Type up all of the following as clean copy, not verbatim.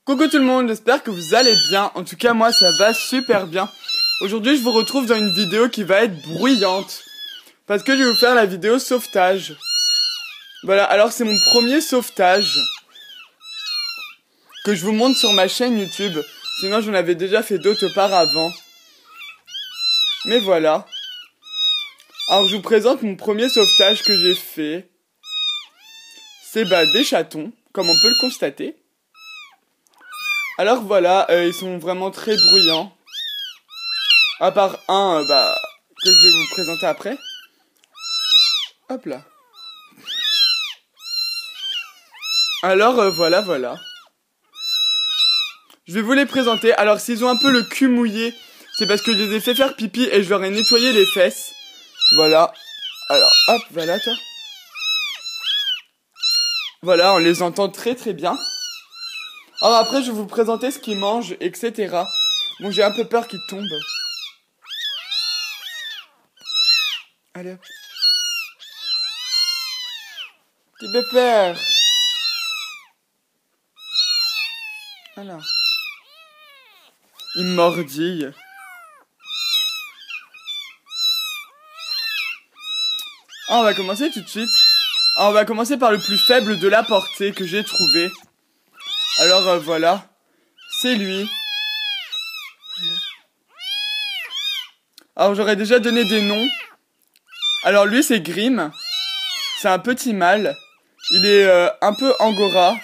Coucou tout le monde, j'espère que vous allez bien. En tout cas, moi, ça va super bien. Aujourd'hui, je vous retrouve dans une vidéo qui va être bruyante. Parce que je vais vous faire la vidéo sauvetage. Voilà, alors c'est mon premier sauvetage que je vous montre sur ma chaîne YouTube. Sinon, j'en avais déjà fait d'autres auparavant. Mais voilà. Alors, je vous présente mon premier sauvetage que j'ai fait. C'est des chatons, comme on peut le constater. Alors voilà, ils sont vraiment très bruyants. À part un, que je vais vous présenter après. Hop là. Alors voilà. Je vais vous les présenter. Alors s'ils ont un peu le cul mouillé, c'est parce que je les ai fait faire pipi et je leur ai nettoyé les fesses. Voilà. Alors hop, voilà toi. Voilà, on les entend très très bien. Alors après, je vais vous présenter ce qu'ils mangent, etc. Bon, j'ai un peu peur qu'ils tombent. Allez hop. Petit pépère. Voilà. Ils mordillent. Ah, on va commencer tout de suite. Alors, on va commencer par le plus faible de la portée que j'ai trouvé. Alors voilà, c'est lui. Alors j'aurais déjà donné des noms. Alors lui c'est Grim. C'est un petit mâle. Il est un peu angora.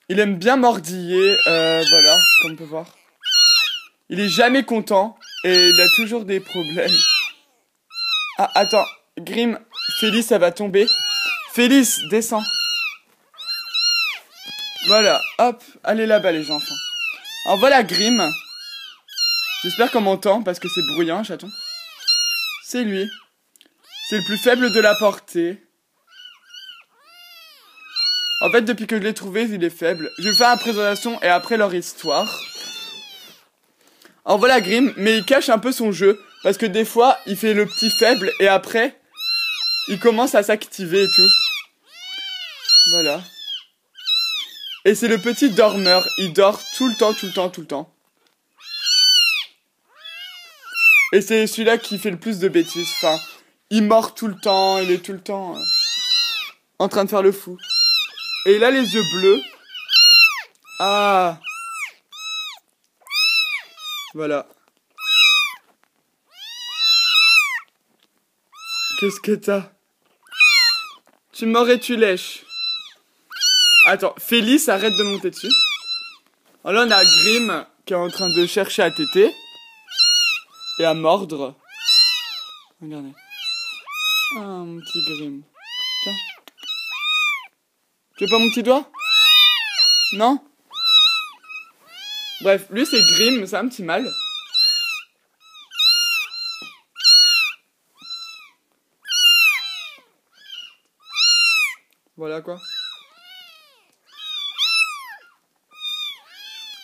Il aime bien mordiller, voilà, comme on peut voir. Il est jamais content et il a toujours des problèmes. Ah attends, Grim, Félix ça va tomber. Félix, descends. Voilà, hop, allez là-bas les enfants. Alors voilà Grim. J'espère qu'on m'entend parce que c'est bruyant, chaton. C'est lui. C'est le plus faible de la portée. En fait, depuis que je l'ai trouvé, il est faible. Je vais vous faire la présentation et après leur histoire. Alors voilà Grim, mais il cache un peu son jeu. Parce que des fois, il fait le petit faible et après, il commence à s'activer et tout. Voilà. Et c'est le petit dormeur. Il dort tout le temps. Et c'est celui-là qui fait le plus de bêtises. Enfin, il mord tout le temps. Il est tout le temps en train de faire le fou. Et il a les yeux bleus. Ah. Voilà. Qu'est-ce que t'as? Tu mords et tu lèches. Attends, Félix, arrête de monter dessus. Alors là, on a Grim qui est en train de chercher à téter. Et à mordre. Regardez. Ah, mon petit Grim. Tiens. Tu veux pas mon petit doigt? Non? Bref, lui c'est Grim, c'est un petit mâle. Voilà quoi.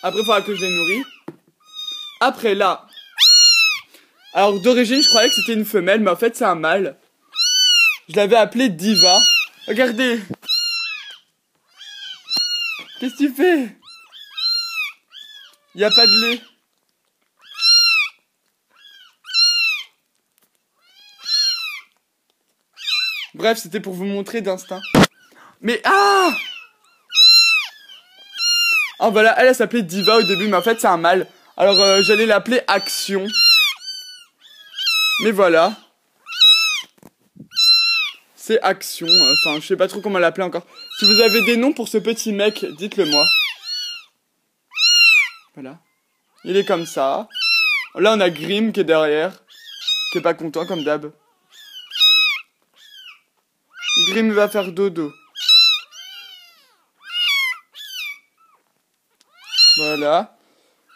Après, il faudra que je les nourris. Après, là. Alors, d'origine, je croyais que c'était une femelle, mais en fait, c'est un mâle. Je l'avais appelé Diva. Regardez. Qu'est-ce que tu fais? Y a pas de lait. Bref, c'était pour vous montrer d'instinct. Mais ah! Ah voilà, elle s'appelait Diva au début, mais en fait c'est un mâle. Alors j'allais l'appeler Action. Mais voilà. C'est Action, enfin je sais pas trop comment l'appeler encore. Si vous avez des noms pour ce petit mec, dites-le moi. Voilà. Il est comme ça. Là on a Grim qui est derrière. Qui est pas content comme d'hab. Grim va faire dodo. Voilà.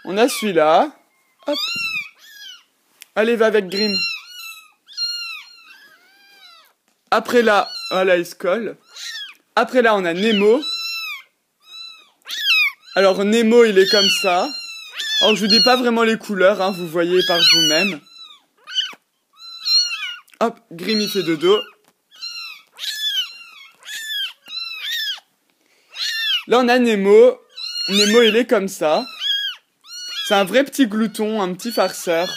On a celui-là. Hop. Allez, va avec Grim. Après là, voilà, il se colle. Après là, on a Nemo. Alors, Nemo, il est comme ça. Alors, je vous dis pas vraiment les couleurs, hein, vous voyez par vous-même. Hop, Grim, il fait dodo. Là, on a Nemo. Nemo, il est comme ça. C'est un vrai petit glouton, un petit farceur.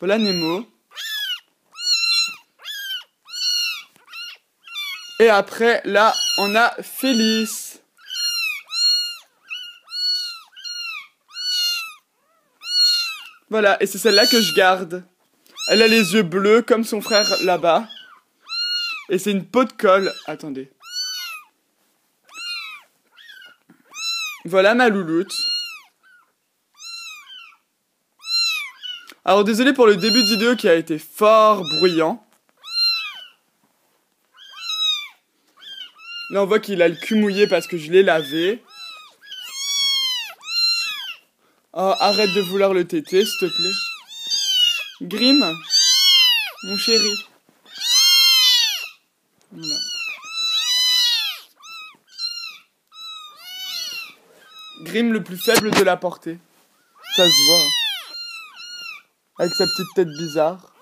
Voilà Nemo. Et après, là, on a Félix. Voilà, et c'est celle-là que je garde. Elle a les yeux bleus comme son frère là-bas. Et c'est une peau de colle. Attendez. Voilà ma louloute. Alors désolé pour le début de vidéo qui a été fort bruyant. Là on voit qu'il a le cul mouillé parce que je l'ai lavé. Oh, arrête de vouloir le téter s'il te plaît. Grim, mon chéri. Voilà. Grim le plus faible de la portée. Ça se voit. Hein. Avec sa petite tête bizarre.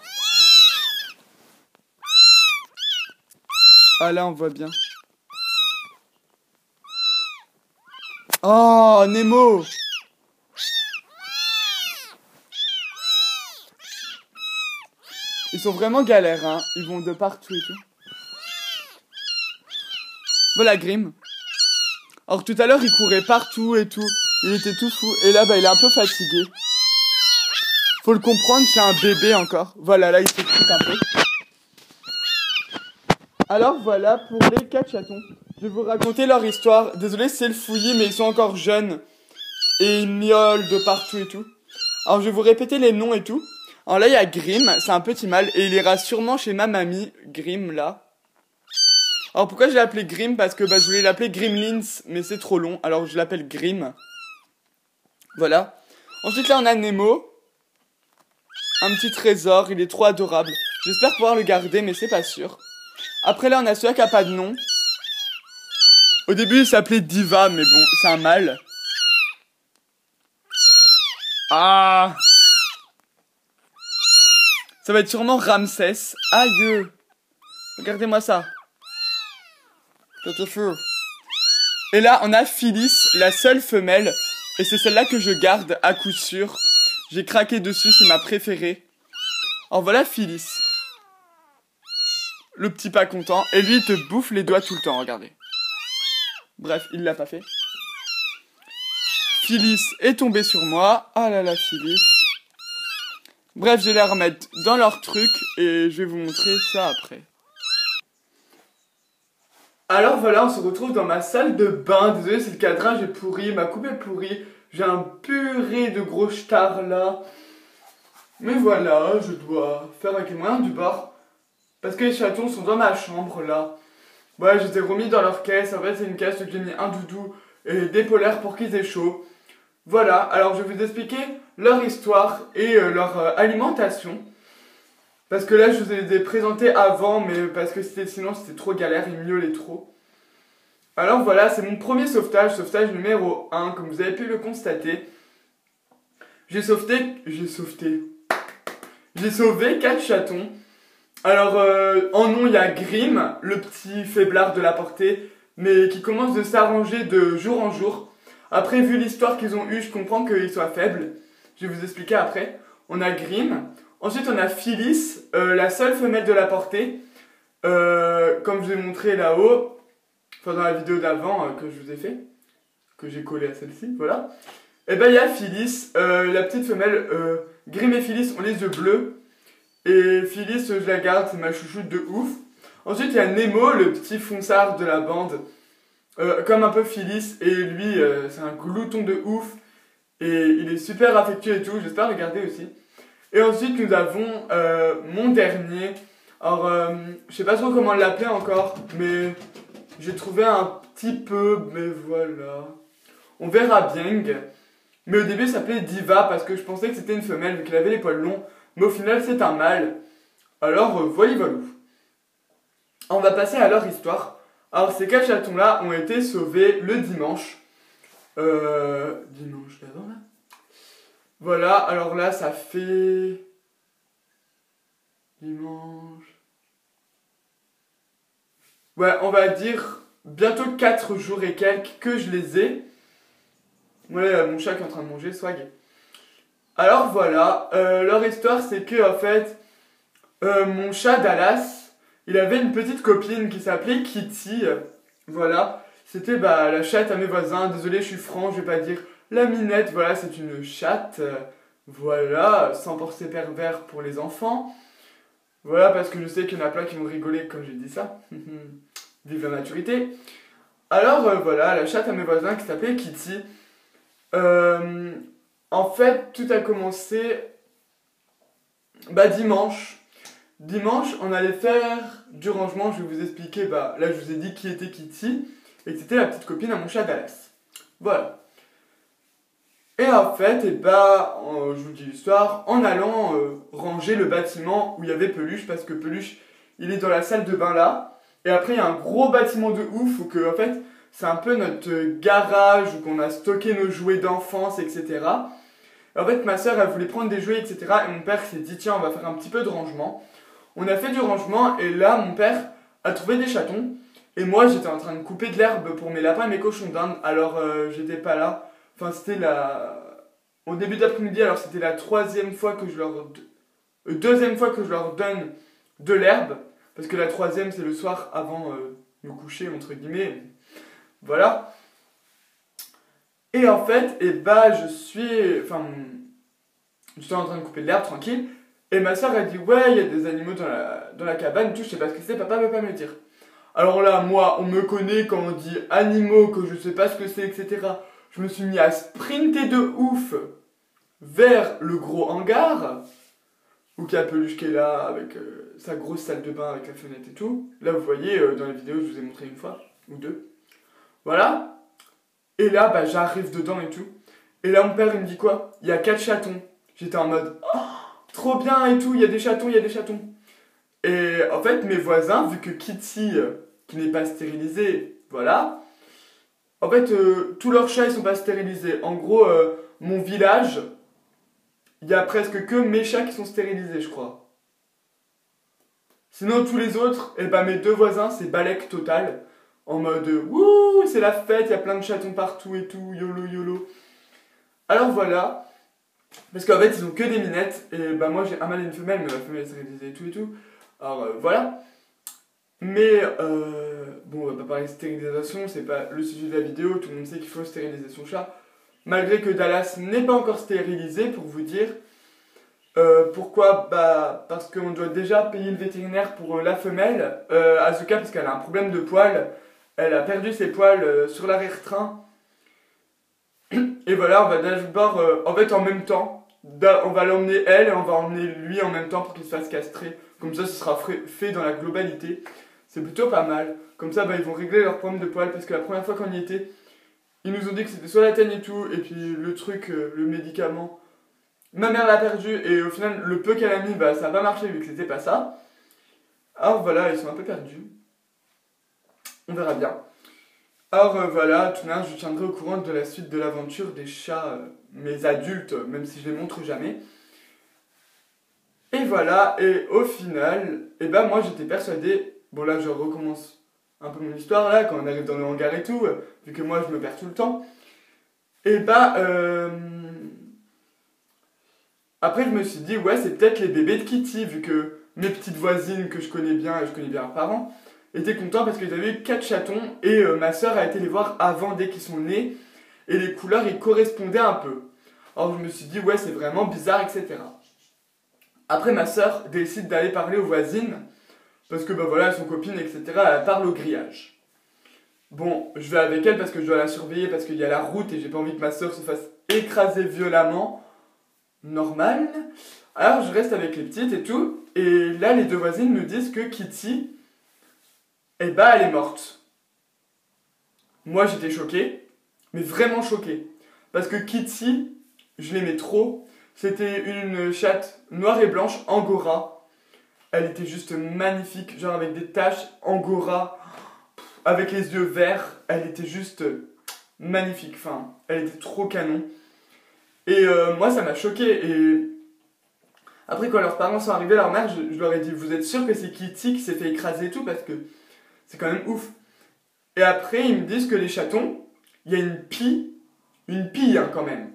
Ah là on voit bien. Oh Nemo. Ils sont vraiment galères hein. Ils vont de partout et tout. Voilà Grim. Alors tout à l'heure il courait partout et tout. Il était tout fou. Et là bah il est un peu fatigué. Faut le comprendre, c'est un bébé encore. Voilà, là il s'excite un peu. Alors voilà pour les 4 chatons. Je vais vous raconter leur histoire. Désolé c'est le fouillis mais ils sont encore jeunes. Et ils miaulent de partout et tout. Alors je vais vous répéter les noms et tout. Alors là il y a Grim, c'est un petit mâle. Et il ira sûrement chez ma mamie. Grim là. Alors pourquoi je l'ai appelé Grim? Parce que bah, je voulais l'appeler Gremlins. Mais c'est trop long. Alors je l'appelle Grim. Voilà. Ensuite là on a Nemo. Un petit trésor, il est trop adorable. J'espère pouvoir le garder, mais c'est pas sûr. Après là, on a celui qui a pas de nom. Au début, il s'appelait Diva, mais bon, c'est un mâle. Ah! Ça va être sûrement Ramsès. Aïe! Regardez-moi ça. C'est fou. Et là, on a Phyllis, la seule femelle. Et c'est celle-là que je garde à coup sûr. J'ai craqué dessus, c'est ma préférée. Alors voilà Phyllis. Le petit pas content. Et lui, il te bouffe les doigts tout le temps, regardez. Bref, il l'a pas fait. Phyllis est tombée sur moi. Ah là là, Phyllis. Bref, je vais les remettre dans leur truc. Et je vais vous montrer ça après. Alors voilà, on se retrouve dans ma salle de bain. Désolé si le cadrage est pourri, ma coupe est pourrie. J'ai un purée de gros stars là. Mais voilà, je dois faire avec les moyens du bord. Parce que les chatons sont dans ma chambre là. Ouais, je les ai remis dans leur caisse. En fait, c'est une caisse où j'ai mis un doudou et des polaires pour qu'ils aient chaud. Voilà, alors je vais vous expliquer leur histoire et leur alimentation. Parce que là, je vous les ai présentés avant, mais parce que sinon c'était trop galère, ils miaulaient trop. Alors voilà, c'est mon premier sauvetage, sauvetage numéro 1, comme vous avez pu le constater. J'ai sauvé 4 chatons. Alors, en nom, il y a Grim, le petit faiblard de la portée, mais qui commence de s'arranger de jour en jour. Après, vu l'histoire qu'ils ont eue, je comprends qu'ils soient faibles. Je vais vous expliquer après. On a Grim. Ensuite, on a Phyllis, la seule femelle de la portée. Comme je vous ai montré là-haut, enfin dans la vidéo d'avant que je vous ai fait, que j'ai collé à celle-ci, voilà. Et ben, il y a Phyllis, la petite femelle. Grim et Phyllis ont les yeux bleus. Et Phyllis, je la garde, c'est ma chouchoute de ouf. Ensuite, il y a Nemo, le petit fonçard de la bande. Comme un peu Phyllis. Et lui, c'est un glouton de ouf. Et il est super affectueux et tout. J'espère le garder aussi. Et ensuite, nous avons mon dernier. Alors, je sais pas trop comment l'appeler encore. Mais j'ai trouvé un petit peu. Mais voilà. On verra bien. Mais au début, il s'appelait Diva parce que je pensais que c'était une femelle vu qu'il avait les poils longs. Mais au final, c'est un mâle. Alors, voilà. On va passer à leur histoire. Alors, ces 4 chatons-là ont été sauvés le dimanche. Dimanche d'avant, là. Voilà, alors là, ça fait... Dimanche... Ouais, on va dire bientôt 4 jours et quelques que je les ai. Ouais, mon chat qui est en train de manger, swag. Alors voilà, leur histoire c'est que en fait, mon chat Dallas, il avait une petite copine qui s'appelait Kitty. Voilà, c'était bah, la chatte à mes voisins. Désolé, je suis franc, je vais pas dire la minette. Voilà, c'est une chatte. Voilà, sans penser pervers pour les enfants. Voilà, parce que je sais qu'il y en a plein qui vont rigoler quand j'ai dit ça. Vive la maturité. Alors voilà, la chatte à mes voisins qui s'appelait Kitty. Euh, En fait, tout a commencé bah, dimanche. Dimanche, on allait faire du rangement. Je vais vous expliquer. Bah, là, je vous ai dit qui était Kitty et que c'était la petite copine à mon chat Dallas. Voilà. Et en fait, et bah, je vous dis l'histoire, en allant ranger le bâtiment où il y avait Peluche, parce que Peluche, il est dans la salle de bain là. Et après, il y a un gros bâtiment de ouf où que, en fait, c'est un peu notre garage où qu'on a stocké nos jouets d'enfance, etc. En fait, ma soeur, elle voulait prendre des jouets, etc. Et mon père s'est dit, tiens, on va faire un petit peu de rangement. On a fait du rangement, et là, mon père a trouvé des chatons. Et moi, j'étais en train de couper de l'herbe pour mes lapins et mes cochons d'Inde. Alors, j'étais pas là. Enfin, c'était au début d'après-midi, alors c'était la troisième fois que je leur... deuxième fois que je leur donne de l'herbe. Parce que la troisième, c'est le soir avant me coucher, entre guillemets. Voilà. Et en fait, et bah, j'étais en train de couper de l'herbe tranquille. Et ma soeur a dit, ouais, il y a des animaux dans la cabane, tout, je sais pas ce que c'est, papa veut pas me dire. Alors là, moi, on me connaît quand on dit animaux, que je sais pas ce que c'est, etc. Je me suis mis à sprinter de ouf vers le gros hangar, où il y a Peluche qui est là, avec sa grosse salle de bain, avec la fenêtre et tout. Là, vous voyez, dans la vidéo, je vous ai montré une fois, ou deux. Voilà. Et là, bah, j'arrive dedans et tout. Et là, mon père, il me dit quoi? Il y a 4 chatons. J'étais en mode, oh, trop bien et tout, il y a des chatons, il y a des chatons. Et en fait, mes voisins, vu que Kitty, qui n'est pas stérilisée, voilà, en fait, tous leurs chats, ils sont pas stérilisés. En gros, mon village, il y a presque que mes chats qui sont stérilisés, je crois. Sinon, tous les autres, et bah, mes deux voisins, c'est Balek total. En mode, wouh, c'est la fête, il y a plein de chatons partout et tout, yolo yolo. Alors voilà, parce qu'en fait, ils ont que des minettes, et bah, moi, j'ai un mâle et une femelle, mais la femelle est stérilisée et tout et tout. Alors voilà. Mais, bon, on va pas parler de stérilisation, c'est pas le sujet de la vidéo, tout le monde sait qu'il faut stériliser son chat. Malgré que Dallas n'est pas encore stérilisé, pour vous dire. Pourquoi? Bah, parce qu'on doit déjà payer le vétérinaire pour la femelle, Azuka, parce qu'elle a un problème de poils. Elle a perdu ses poils sur l'arrière-train. Et voilà, on va d'abord, en fait, en même temps, on va l'emmener elle et on va emmener lui en même temps pour qu'il se fasse castrer. Comme ça, ce sera fait dans la globalité. C'est plutôt pas mal. Comme ça, bah, ils vont régler leur problème de poils. Parce que la première fois qu'on y était, ils nous ont dit que c'était soit la teigne et tout, et puis le truc, le médicament. Ma mère l'a perdu, et au final, le peu qu'elle a mis, bah, ça n'a pas marché vu que c'était pas ça. Alors voilà, ils sont un peu perdus. On verra bien. Alors voilà, tout de même, je tiendrai au courant de la suite de l'aventure des chats, mes adultes, même si je les montre jamais. Et voilà, et au final, et ben moi j'étais persuadé, bon là je recommence un peu mon histoire là, quand on arrive dans le hangar et tout, vu que moi je me perds tout le temps. Et bah, après je me suis dit, ouais c'est peut-être les bébés de Kitty, vu que mes petites voisines que je connais bien, et je connais bien leurs parents, étaient contents parce qu'ils avaient eu 4 chatons, et ma soeur a été les voir avant, dès qu'ils sont nés, et les couleurs y correspondaient un peu. Alors je me suis dit, ouais c'est vraiment bizarre, etc. Après, ma soeur décide d'aller parler aux voisines, parce que bah voilà, elles sont copines, etc. Elle parle au grillage. Bon, je vais avec elle parce que je dois la surveiller, parce qu'il y a la route et j'ai pas envie que ma soeur se fasse écraser violemment. Normal. Alors, je reste avec les petites et tout, et là, les deux voisines me disent que Kitty, eh bah, elle est morte. Moi, j'étais choqué, mais vraiment choqué. Parce que Kitty, je l'aimais trop. C'était une chatte noire et blanche, angora. Elle était juste magnifique, genre avec des taches angora, avec les yeux verts. Elle était juste magnifique, enfin, elle était trop canon. Et moi, ça m'a choqué. Et après, quand leurs parents sont arrivés, leur mère, je leur ai dit, vous êtes sûr que c'est Kitty qui s'est fait écraser et tout? Parce que c'est quand même ouf. Et après, ils me disent que les chatons, il y a une pie une pie hein, quand même,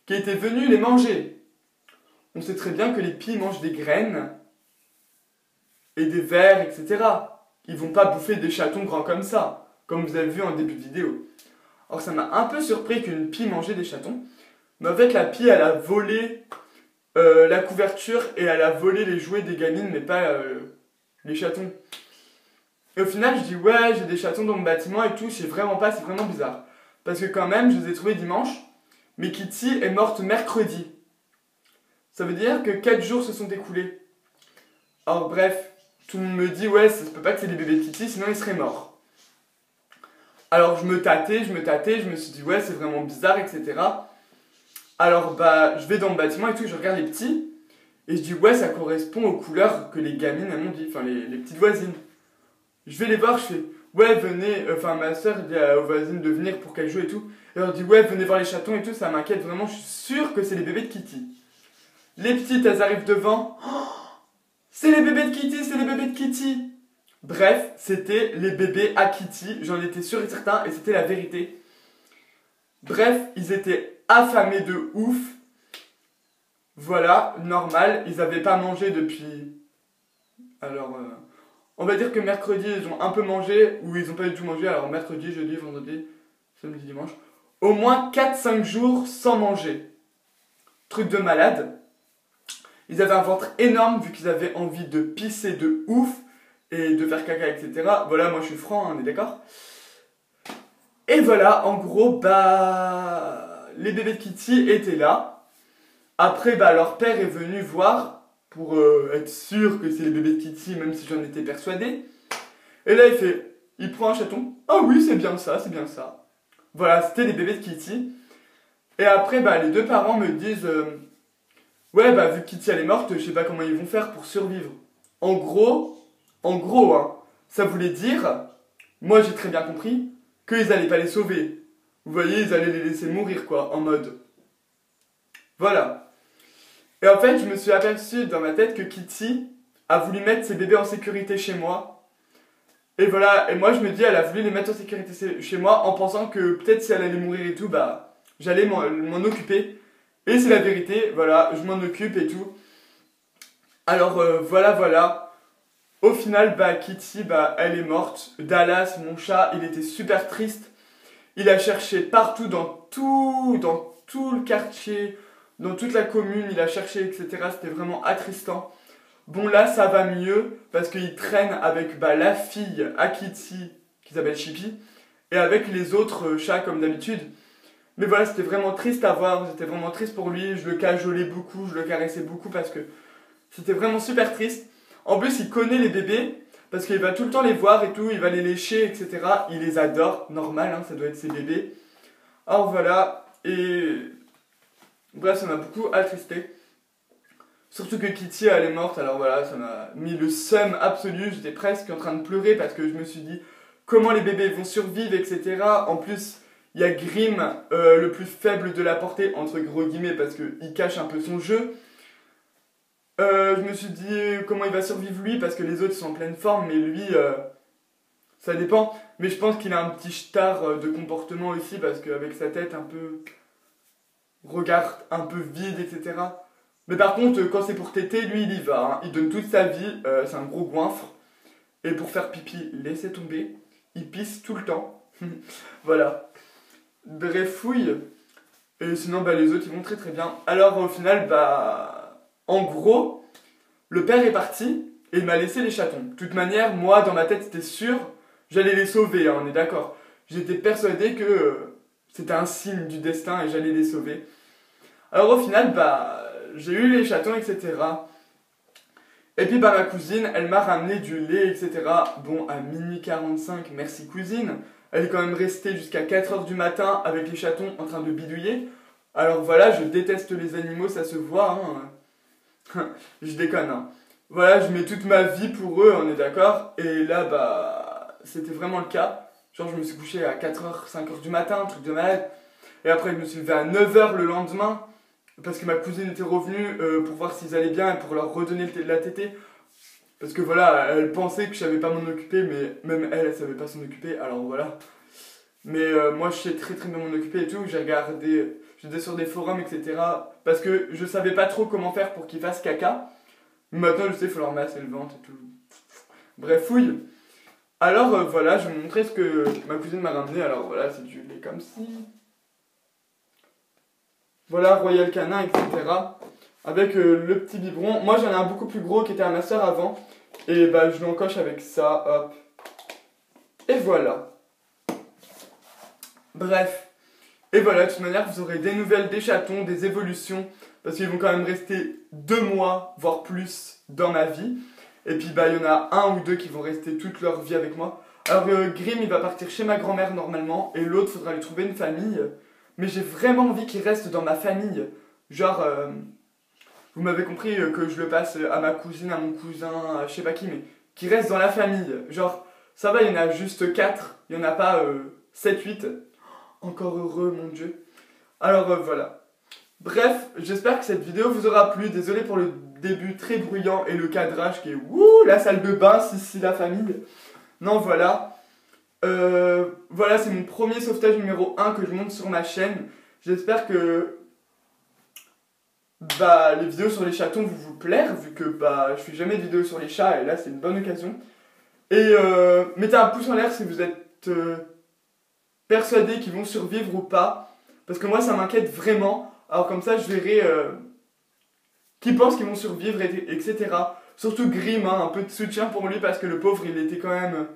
qui était venue les manger. On sait très bien que les pies mangent des graines et des vers, etc. Ils vont pas bouffer des chatons grands comme ça, comme vous avez vu en début de vidéo. Alors ça m'a un peu surpris qu'une pie mangeait des chatons, mais en fait la pie elle a volé la couverture et elle a volé les jouets des gamines, mais pas les chatons. Et au final, je dis ouais, j'ai des chatons dans mon bâtiment et tout, je sais vraiment pas, c'est vraiment bizarre. Parce que quand même, je les ai trouvés dimanche, mais Kitty est morte mercredi. Ça veut dire que 4 jours se sont écoulés. Alors bref, tout le monde me dit ouais, ça se peut pas que c'est des bébés de Kitty, sinon ils seraient morts. Alors je me tâtais, je me suis dit ouais, c'est vraiment bizarre, etc. Alors bah, je vais dans mon bâtiment et tout, je regarde les petits, et je dis ouais, ça correspond aux couleurs que les gamines elles m'ont dit, enfin les petites voisines. Je vais les voir, je fais ouais venez, enfin ma soeur dit aux voisines de venir pour qu'elles jouent et tout. Et elle leur dit ouais venez voir les chatons et tout, ça m'inquiète vraiment, je suis sûr que c'est les bébés de Kitty. Les petites elles arrivent devant, oh, c'est les bébés de Kitty, c'est les bébés de Kitty. Bref, c'était les bébés à Kitty, j'en étais sûr et certain et c'était la vérité. Bref, ils étaient affamés de ouf. Voilà, normal, ils avaient pas mangé depuis... Alors... on va dire que mercredi, ils ont un peu mangé, ou ils ont pas du tout mangé, alors mercredi, jeudi, vendredi, samedi, dimanche. Au moins 4-5 jours sans manger. Truc de malade. Ils avaient un ventre énorme, vu qu'ils avaient envie de pisser de ouf, et de faire caca, etc. Voilà, moi je suis franc, on est d'accord. Et voilà, en gros, bah... les bébés de Kitty étaient là. Après, bah, leur père est venu voir pour être sûr que c'est les bébés de Kitty, même si j'en étais persuadé. Et là, il prend un chaton. Ah oui, c'est bien ça, c'est bien ça. Voilà, c'était les bébés de Kitty. Et après, bah, les deux parents me disent ouais, bah, vu que Kitty elle est morte, je sais pas comment ils vont faire pour survivre. En gros, hein, ça voulait dire, moi j'ai très bien compris, qu'ils allaient pas les sauver. Vous voyez, ils allaient les laisser mourir, quoi, en mode. Voilà. Et en fait, je me suis aperçu dans ma tête que Kitty a voulu mettre ses bébés en sécurité chez moi. Et voilà, et moi je me dis, elle a voulu les mettre en sécurité chez moi en pensant que peut-être si elle allait mourir et tout, bah, j'allais m'en occuper. Et c'est la vérité, voilà, je m'en occupe et tout. Alors voilà. Au final, bah, Kitty, bah, elle est morte. Dallas, mon chat, il était super triste. Il a cherché partout, dans tout le quartier, dans toute la commune, il a cherché, etc. C'était vraiment attristant. Bon, là, ça va mieux, parce qu'il traîne avec bah, la fille à Kitty, qui s'appelle Chippy, et avec les autres chats, comme d'habitude. Mais voilà, c'était vraiment triste à voir, j'étais vraiment triste pour lui, je le cajolais beaucoup, je le caressais beaucoup, parce que c'était vraiment super triste. En plus, il connaît les bébés, parce qu'il va tout le temps les voir et tout, il va les lécher, etc. Il les adore, normal, hein, ça doit être ses bébés. Alors voilà, et... bref, ça m'a beaucoup attristé. Surtout que Kitty, elle est morte, alors voilà, ça m'a mis le seum absolu. J'étais presque en train de pleurer parce que je me suis dit comment les bébés vont survivre, etc. En plus, il y a Grim, le plus faible de la portée, entre gros guillemets, parce qu'il cache un peu son jeu. Je me suis dit comment il va survivre lui, parce que les autres sont en pleine forme, mais lui, ça dépend. Mais je pense qu'il a un petit star de comportement aussi, parce qu'avec sa tête un peu... regard un peu vide, etc. Mais par contre, quand c'est pour téter, lui, il y va. Hein. Il donne toute sa vie, c'est un gros goinfre. Et pour faire pipi, laissez tomber. Il pisse tout le temps. Voilà. Bref, fouille. Et sinon, bah, les autres, ils vont très très bien. Alors, au final, bah... en gros, le père est parti et il m'a laissé les chatons. De toute manière, moi, dans ma tête, c'était sûr, j'allais les sauver, hein, on est d'accord. J'étais persuadé que c'était un signe du destin et j'allais les sauver. Alors au final, bah, j'ai eu les chatons, etc. Et puis, bah, ma cousine, elle m'a ramené du lait, etc. Bon, à minuit 45, merci cousine. Elle est quand même restée jusqu'à 4h du matin avec les chatons en train de bidouiller. Alors voilà, je déteste les animaux, ça se voit, hein. Je déconne, hein. Voilà, je mets toute ma vie pour eux, on est d'accord. Et là, bah, c'était vraiment le cas. Genre, je me suis couché à 4h, 5h du matin, un truc de malade. Et après, je me suis levé à 9h le lendemain. Parce que ma cousine était revenue pour voir s'ils allaient bien et pour leur redonner la tétée. Parce que voilà, elle pensait que je savais pas m'en occuper, mais même elle savait pas s'en occuper, alors voilà. Mais moi je sais très bien m'en occuper et tout, j'ai regardé, j'étais sur des forums etc. Parce que je savais pas trop comment faire pour qu'ils fassent caca. Mais maintenant je sais, il faut leur masser le ventre et tout. Bref, fouille. Alors voilà, je vais vous montrer ce que ma cousine m'a ramené. Alors voilà, c'est du lait comme ci. Voilà, Royal Canin, etc. Avec le petit biberon. Moi j'en ai un beaucoup plus gros qui était à ma soeur avant. Et bah je l'encoche avec ça, hop. Et voilà. Bref. Et voilà, de toute manière, vous aurez des nouvelles des chatons, des évolutions. Parce qu'ils vont quand même rester 2 mois, voire plus, dans ma vie. Et puis bah il y en a un ou deux qui vont rester toute leur vie avec moi. Alors Grim il va partir chez ma grand-mère normalement. Et l'autre faudra lui trouver une famille. Mais j'ai vraiment envie qu'il reste dans ma famille. Genre, vous m'avez compris que je le passe à ma cousine, à mon cousin, à je sais pas qui, mais qu'il reste dans la famille. Genre, ça va, il y en a juste 4, il y en a pas 7, 8. Encore heureux, mon Dieu. Alors voilà. Bref, j'espère que cette vidéo vous aura plu. Désolé pour le début très bruyant et le cadrage qui est wouh, la salle de bain, si la famille. Non, voilà. Voilà, c'est mon premier sauvetage numéro 1 que je monte sur ma chaîne. J'espère que bah, les vidéos sur les chatons vont vous plaire, vu que bah, je fais jamais de vidéos sur les chats et là c'est une bonne occasion. Et mettez un pouce en l'air si vous êtes persuadés qu'ils vont survivre ou pas. Parce que moi ça m'inquiète vraiment. Alors comme ça je verrai qui pense qu'ils vont survivre, etc. Surtout Grim, hein, un peu de soutien pour lui parce que le pauvre il était quand même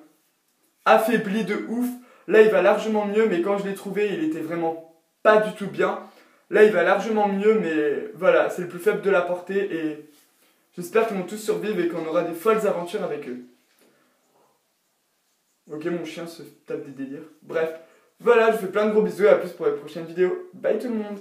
affaibli de ouf. Là il va largement mieux, mais quand je l'ai trouvé il était vraiment pas du tout bien. Là il va largement mieux, mais voilà, c'est le plus faible de la portée et j'espère qu'ils vont tous survivre et qu'on aura des folles aventures avec eux. Ok, mon chien se tape des délires. Bref, voilà, je vous fais plein de gros bisous et à plus pour les prochaines vidéos. Bye tout le monde!